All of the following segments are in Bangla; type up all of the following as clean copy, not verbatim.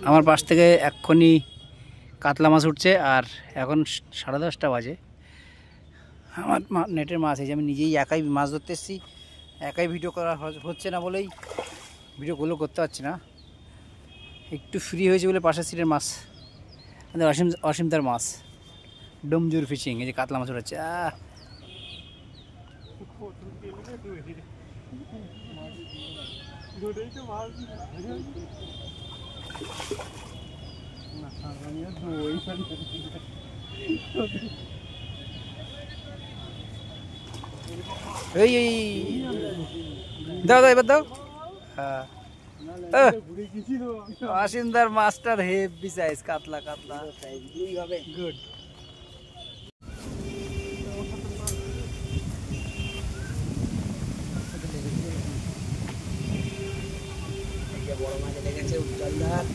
আমার পাশ থেকে এক্ষুনি কাতলা মাছ উঠছে আর এখন 10:30 বাজে। আমার নেটের মাছ এই যে আমি নিজেই একাই মাছ ধরতে এসেছি, একাই ভিডিও করা হচ্ছে না বলেই ভিডিওগুলো করতে পারছি না। একটু ফ্রি হয়েছে বলে পাশের সিটের মাছ, অসীমদার মাছ, ডোমজুর ফিশিং। এই যে কাতলা মাছ উঠছে। এই দাও দাও এবার দাও। অসীমদার মাস্টার হেভি সাইজ কাতলা কাতলা গুড। বড় মাছ লেগেছে উজ্জ্বলদার।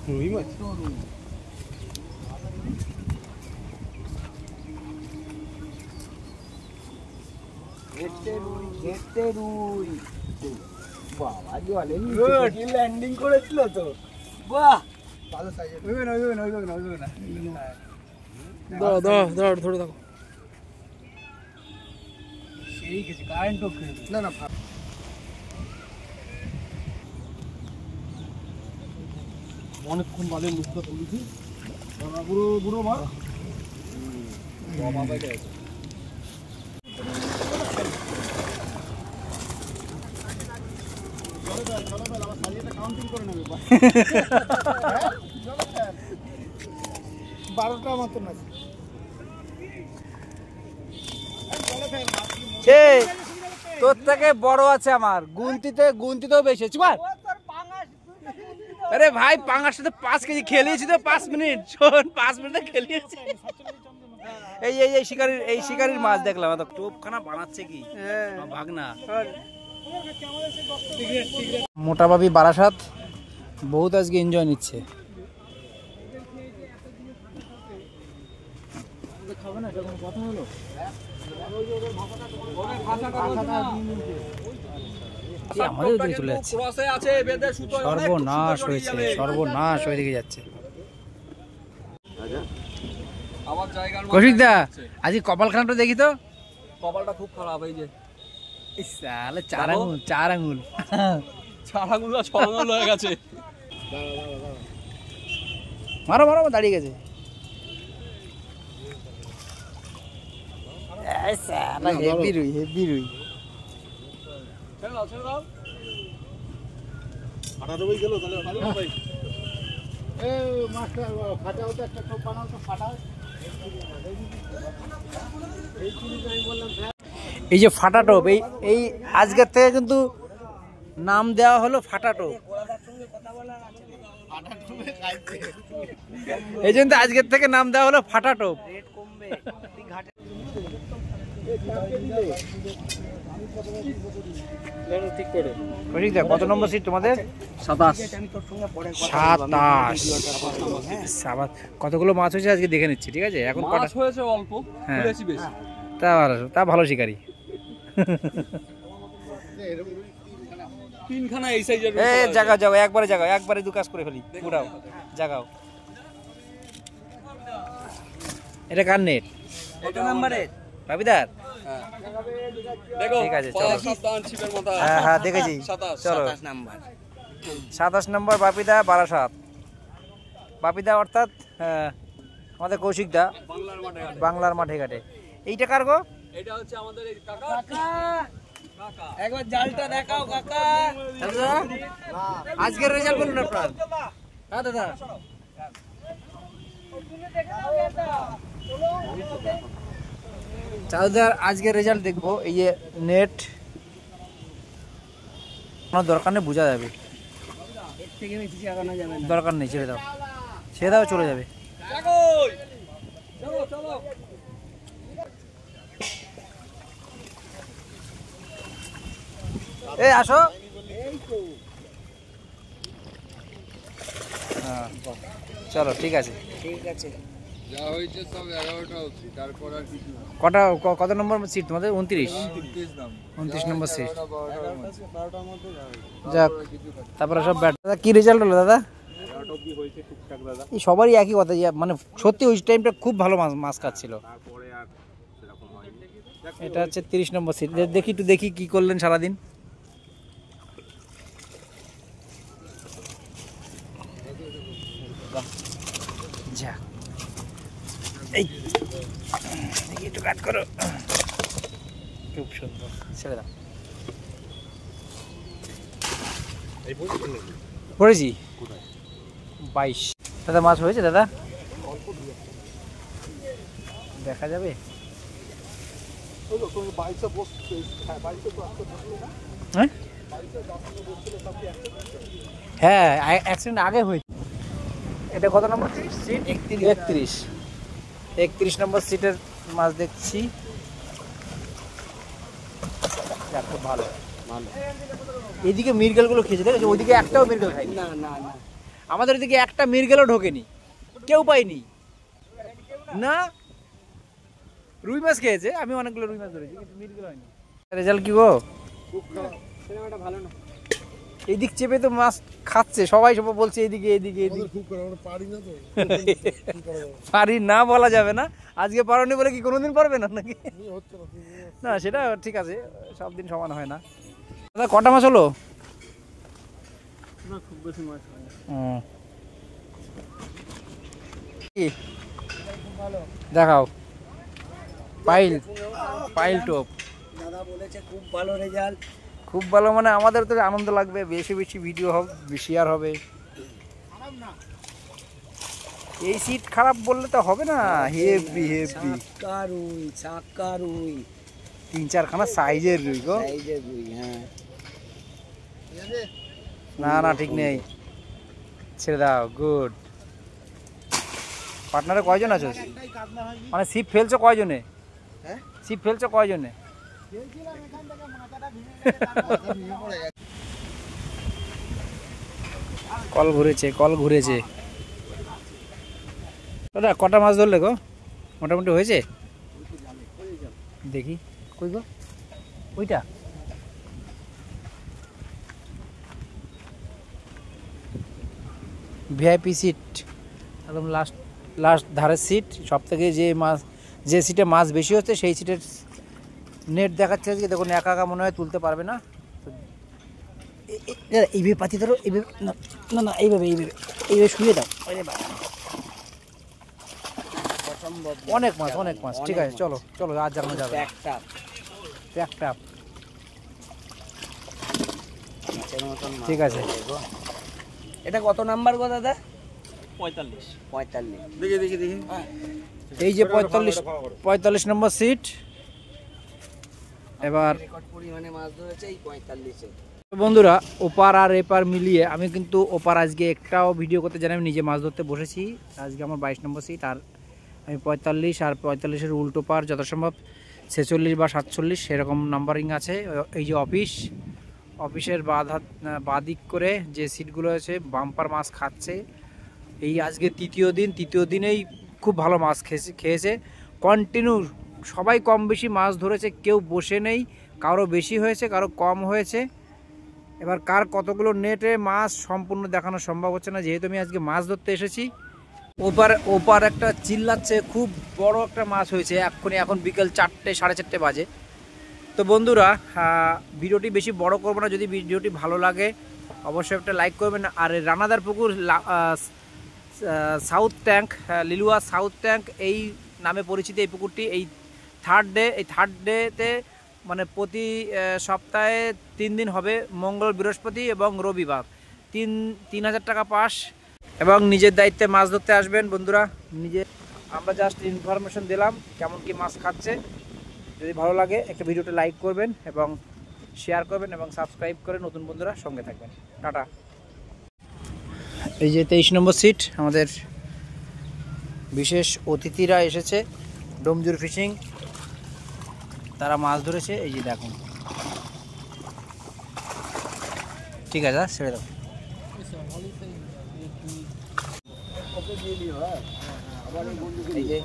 রুই মাছ ল্যান্ডিং করেছিল তো। বাহ ভালো সাইজের। ধরে দেখো সেই কিছু কারেন্ট না না অনেকক্ষণ বাদে মুখটা তুলেছি। বুড়ো বুড়ো মাছ কাউন্টিং করে নেবে 12টা মতন আছে। তোর থেকে বড় আছে আমার, গুনতিতেও বেশি। আরে ভাই পাঙার সাথে 5 কেজি খেলিয়েছি তো 5 মিনিট। 5 মিনিটে খেলিয়েছি। এই শিকারির মাছ দেখলাম। টোপখানা বানাচ্ছে কি ভাগনা। মোটাভাবি বারাসাত বহুত আজকে এনজয় নিচ্ছে। আমাদের ওদিকে চলে যাচ্ছে। সর্বনাশ হয়েছে, সর্বনাশ হয়ে দিকে যাচ্ছে। কৌশিকদা আজকে কপালখানাটা দেখি তো। কপালটা খুব খারাপ। এই যে চার আঙুল 6 আঙুল হয়ে গেছে। মারো দাঁড়িয়ে গেছে। হেভি রুই এই যে ফাটা টোপ, এই আজকের থেকে কিন্তু নাম দেওয়া হলো ফাটা টোপ। এই জন্য আজকের থেকে নাম দেওয়া হলো ফাটা টোপ। কত নম্বর সিট তোমাদের? 27। কতগুলো মাছ হয়েছে আজকে দেখে নিচ্ছি, ঠিক আছে? এখন মাছ হয়েছে অল্প, হ্যাঁ বেশি বেশি। তা ভালো শিকারি। তিনখানা এই সাইজের। জাগাও একবারে দু কাজ করে ফেলি। পুরাও জাগাও। এটা কার নেট? কত নম্বরে? বাপিদার। দেখো ঠিক আছে চলো। হ্যাঁ দেখেছি। চলো 27 নম্বর বাপিদা বারাসাত। বাপিদা অর্থাৎ আমাদের কৌশিকদা বাংলার মাঠে ঘাটে। এইটা কার গো? এটা হচ্ছে আমাদের কাকা। একবার জালটা দেখাও কাকা। আজকের রেজাল্ট বলুন আপনার। হ্যাঁ দাদা। চাঁদুদার আজকের রেজাল্ট দেখবো। এই যে নেট কোনো দরকার নেই, বোঝা যাবে। এর থেকে বেশি চাগানো যাবে না। দরকার নেই, ছেড়ে দাও, ছেড়ে দাও, চলে যাবে। চলো চলো। এই আসো। চলো ঠিক আছে। ঠিক আছে। যা হয়েছে সব 11টা অবধি, তারপর আর কিছু না। কটা কত নম্বর সিট তোমাদের? 29 নাম 29 নম্বর সিট। 12টার মধ্যে যা হয়েছে। যাক, তারপরে সব ব্যাট। দাদা কি রেজাল্ট হলো দাদা? 11টা অবধি হয়েছে টুকটাক দাদা। এই সবারই একই কথা, যে মানে সত্যি ওই টাইমটা খুব ভালো মাছ মাছ খাচ্ছিল। তারপরে আর সেরকম হয়নি। এটা হচ্ছে 30 নম্বর সিট। দেখি একটু দেখি কি করলেন সারাদিন। যা এই দেখি একটু কাট করো। খুব সুন্দর, ছেড়ে দাও। পড়েছি 22। দাদা মাছ হয়েছে দাদা? দেখা যাবে। হ্যাঁ হ্যাঁ, অ্যাক্সিডেন্ট আগে হয়েছে। এটা কত নম্বর সিট? 31 নম্বর সিটের মাছ দেখছি। যাক, খুব ভালো ভালো। এইদিকে মৃগেলগুলো খেয়েছে, দেখেছো? ওইদিকে একটাও মৃগেল খায়নি। না না না। আমাদের এদিকে একটা মৃগেলও ঢোকেনি, কেউ পাইনি। না, রুই মাছ খেয়েছে, আমি অনেকগুলো রুই মাছ ধরেছি, কিন্তু মৃগেল হয়নি। রেজাল্ট কি গো? সিনেমাটা ভালো না। এইদিক চেপে তো মাছ খাচ্ছে সবাই, সবাই বলছে এদিকে এদিকে এদিকে। পারি না বলা যাবে না, আজকে পারোনি বলে কি কোনোদিন পারবে না নাকি? না, সেটা ঠিক আছে, সব দিন সমান হয় না। দাদা কটা মাছ হলো? না, খুব বেশি মাছ হয় না। কি দেখাও? পাইল, পাইল টোপ। দাদা বলেছে খুব ভালো রেজাল্ট। খুব ভালো মানে আমাদের তো আনন্দ লাগবে, বেশি বেশি ভিডিও হবে, শেয়ার হবে। এই সিট খারাপ বললে তো হবে না, হেভি হেভি। চাকা রুই 3-4 খানা সাইজের রুই গো। সাইজের রুই। হ্যাঁ, না না, ঠিক নেই, ছেড়ে দাও। গুড। পার্টনারে কয়জন আছো? মানে ছিপ ফেলছো কয়জনে? হ্যাঁ, ছিপ ফেলছো কয়জনে? কল ঘুরেছে, কল ঘুরেছে। দাদা কটা মাছ ধরলে গো? মোটামুটি হয়েছে? দেখি কই গো ওইটা? ভিআইপি সিট, একদম লাস্ট লাস্ট ধারের সিট। সব থেকে যে মাছ, যে সিটে মাছ বেশি হচ্ছে সেই সিটের নেট দেখাচ্ছে আজকে। দেখুন একা একা মনে হয় তুলতে পারবে না। এইভাবে পাতি ধরো, এইভাবে না না না, এইভাবে এইভাবে এইভাবে শুয়ে দাও। অনেক মাছ, অনেক মাছ। ঠিক আছে, চলো চলো, আর জানানো যাবে। একটা ঠিক আছে। এটা কত নাম্বার গো দাদা? 45। দেখি দেখি দেখি। এই যে 45 নম্বর সিট। এবার রেকর্ড পরিমাণে মাছ ধরেছে এই 45-এ। বন্ধুরা, ওপার আর এপার মিলিয়ে আমি কিন্তু ওপার আজকে একটাও ভিডিও করতে জানি, আমি নিজে মাছ ধরতে বসেছি। আজকে আমার 22 নম্বর সিট, আর আমি 45 আর 45-এর উল্টো পার যথাসম্ভব 46 বা 47 সেরকম নাম্বারিং আছে। এই যে অফিসের বাদিক করে যে সিটগুলো আছে, বাম্পার মাছ খাচ্ছে। এই আজকে তৃতীয় দিনেই খুব ভালো মাছ খেয়েছে কন্টিনিউ। সবাই কম বেশি মাছ ধরেছে, কেউ বসে নেই। কারো বেশি হয়েছে, কারো কম হয়েছে। এবার কার কতগুলো নেটে মাছ সম্পূর্ণ দেখানো সম্ভব হচ্ছে না, যেহেতু আমি আজকে মাছ ধরতে এসেছি। ওপার একটা চিল্লাচ্ছে, খুব বড় একটা মাছ হয়েছে এক্ষুনি। এখন বিকেল 4টে 4:30 বাজে। তো বন্ধুরা, ভিডিওটি বেশি বড় করবো না। যদি ভিডিওটি ভালো লাগে অবশ্যই একটা লাইক করবেন। আর রানাদার পুকুর south tank, Liluah south tank এই নামে পরিচিত এই পুকুরটি। এই থার্ড ডেতে মানে প্রতি সপ্তাহে 3 দিন হবে, মঙ্গল বৃহস্পতি এবং রবিবার। 3,000 টাকা পাস। এবং নিজের দায়িত্বে মাছ ধরতে আসবেন বন্ধুরা। আমরা জাস্ট ইনফরমেশন দিলাম কেমন কি মাছ খাচ্ছে। যদি ভালো লাগে একটা ভিডিওটা লাইক করবেন এবং শেয়ার করবেন এবং সাবস্ক্রাইব করে নতুন বন্ধুরা সঙ্গে থাকবেন। টাটা। এই যে 23 নম্বর সিট, আমাদের বিশেষ অতিথিরা এসেছে ডোমজুর ফিশিং, তারা মাছ ধরেছে। এই যে দেখুন, ঠিক আছে ছেড়ে দাও। এই যে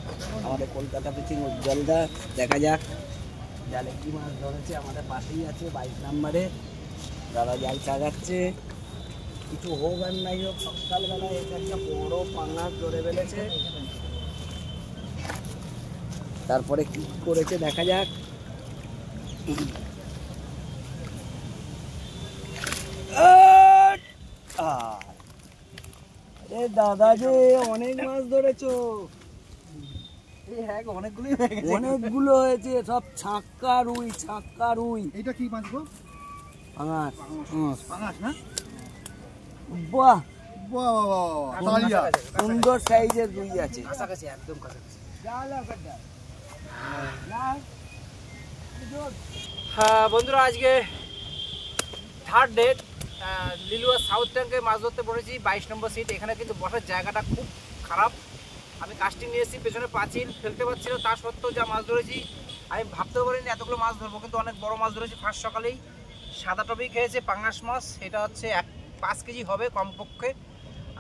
আমাদের কলকাতা ফিশিং উজ্জ্বলদা, দেখা যাক জালে কি মাছ ধরেছে। আমাদের পাশেই আছে 22 নম্বরে, দাদা জাল চাগাচ্ছে। কিছু হোক আর নাই হোক, সকালবেলায় এটা একটা বড় পাঙ্গাস ধরে ফেলেছে। তারপরে কি করেছে দেখা যাক। আরে দাদা যে অনেক মাছ ধরেছো। অনেকগুলো হয়েছে, সব ছাক্কা রুই, ছাক্কা রুই। এটা কি মাছ গো? পাঙাশ। পাঙাশ না? বাহ, বাহ বাহ বাহ, তালিয়া। সুন্দর সাইজের রুই আছে, কাছাকাছি, একদম কাছাকাছি। হ্যাঁ বন্ধুরা, আজকে থার্ড ডে লিলুয়া সাউথ ট্যাঙ্কে মাছ ধরতে পড়েছি। 22 নম্বর সিট। এখানে কিন্তু বসার জায়গাটা খুব খারাপ। আমি কাস্টিং নিয়ে এসেছি, পেছনে পাঁচিল, ফেলতে পারছি না। তা সত্ত্বেও যা মাছ ধরেছি, আমি ভাবতেও পারিনি এতগুলো মাছ ধরবো, কিন্তু অনেক বড় মাছ ধরেছি। ফার্স্ট সকালেই সাদা টপি খেয়েছে পাঙাশ মাছ, এটা হচ্ছে 5 কেজি হবে কমপক্ষে।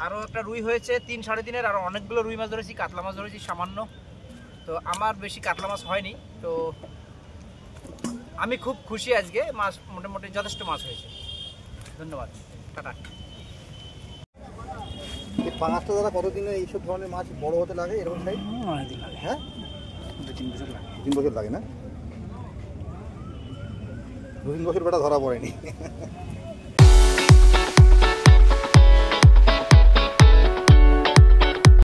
আরও একটা রুই হয়েছে 3 সাড়ে 3-এর। আরও অনেকগুলো রুই মাছ ধরেছি, কাতলা মাছ ধরেছি সামান্য। তো আমার বেশি কাতলা মাছ হয়নি, তো আমি খুব খুশি। আজকে মাছ মোটামুটি যথেষ্ট মাছ হয়েছে। ধন্যবাদ, টাটা। এই পাঙাশটা দাদা কতদিনে এইসব ধরনের মাছ বড় হতে লাগে এরকম সাইজ? অনেকদিন লাগে, হ্যাঁ 2-3 বছর লাগে। 3 বছর লাগে না? 2-3 বছর বেটা ধরা পড়েনি।